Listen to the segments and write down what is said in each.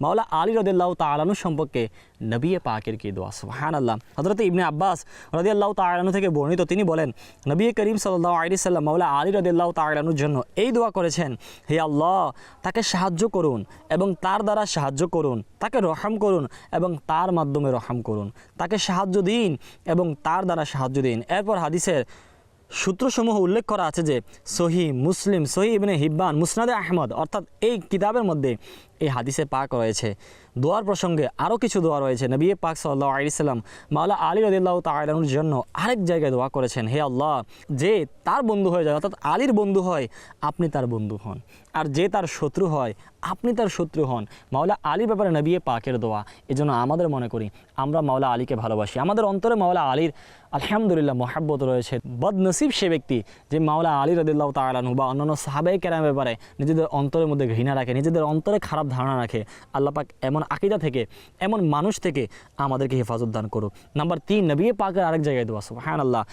মাওলা আলী রাদিয়াল্লাহু তাআলা আনহু সম্পর্কে নবী পাকের কি দোয়া, সুবহানাল্লাহ। হযরত ইবনে আব্বাস রাদিয়াল্লাহু তাআলা আনহু থেকে বর্ণিত, তিনি বলেন নবী করিম সাল্লাল্লাহু আলাইহি সাল্লাম মাওলা আলী রাদিয়াল্লাহু তাআলা আনহুর জন্য এই দোয়া করেছেন, হে আল্লাহ, তাকে সাহায্য করুন এবং তার দ্বারা সাহায্য করুন, তাকে রহম করুন এবং তার মাধ্যমে রহম করুন, তাকে সাহায্য দিন এবং তার দ্বারা সাহায্য দিন। এরপর হাদিসের সূত্রসমূহ উল্লেখ করা আছে যে সহিহ মুসলিম, সহিহ ইবনে হিব্বান, মুসনাদে আহমদ, অর্থাৎ এই কিতাবের মধ্যে এই হাদিসে পাক রয়েছে। দোয়ার প্রসঙ্গে আরও কিছু দোয়া রয়েছে। নবী পাক সাল্লাল্লাহু আলাইহি সাল্লাম মাওলা আলী রাদিয়াল্লাহু তাআলা আনহুর জন্য আরেক জায়গায় দোয়া করেছেন, হে আল্লাহ, যে তার বন্ধু হয়ে যায়, অর্থাৎ আলীর বন্ধু হয়, আপনি তার বন্ধু হন, আর যে তার শত্রু হয়, আপনি তার শত্রু হন। মাওলা আলীর ব্যাপারে নবী পাকের দোয়া। এজন্য আমাদের মনে করি আমরা মাওলা আলীকে ভালোবাসি, আমাদের অন্তরে মাওলা আলীর আলহামদুলিল্লাহ মহাব্বত রয়েছে। বদনসিব সে ব্যক্তি যে মাওলা আলী রাদিয়াল্লাহু তাআলা আনহু বা অন্যান্য সাহাবায়ে কেরামের ব্যাপারে নিজেদের অন্তরের মধ্যে ঘৃণা রাখে, নিজেদের অন্তরে খারাপ ধারণা রাখে। আল্লাহ পাক এমন আকীদা থেকে, এমন মানুষ থেকে আমাদেরকে হেফাজত দান করুক। নাম্বার 3, নবী পাকের আরেক জায়গায় দোয়া, সুবহানাল্লাহ।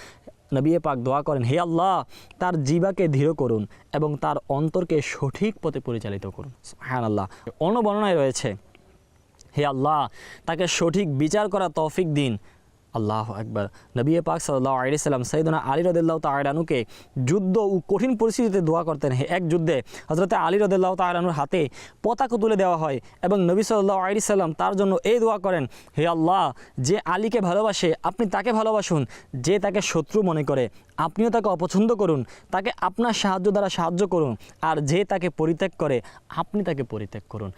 নবী পাক দোয়া করেন, হে আল্লাহ, তার জিহ্বাকে ধীর করুন এবং তার অন্তরকে সঠিক পথে পরিচালিত করুন, সুবহানাল্লাহ। অন্য বর্ণনায় রয়েছে, হে আল্লাহ, তাকে সঠিক বিচার করা তৌফিক দিন। আল্লাহু আকবার। নবী পাক সাল্লাল্লাহু আলাইহি সাল্লাম সাইয়েদনা আলী রাদিয়াল্লাহু তাআলা আনহুকে যুদ্ধ ও কঠিন পরিস্থিতিতে দোয়া করতেন। এক যুদ্ধে হযরত আলী রাদিয়াল্লাহু তাআলা আনহুর হাতে পতাকা তুলে দেওয়া হয় এবং নবী সাল্লাল্লাহু আলাইহি সাল্লাম তার জন্য এই দোয়া করেন, হে আল্লাহ, যে আলীকে ভালোবাসে আপনি তাকে ভালোবাসুন, যে তাকে শত্রু মনে করে আপনিও তাকে অপছন্দ করুন, তাকে আপনার সাহায্য দ্বারা সাহায্য করুন, আর যে তাকে পরিত্যাগ করে আপনি তাকে পরিত্যাগ করুন।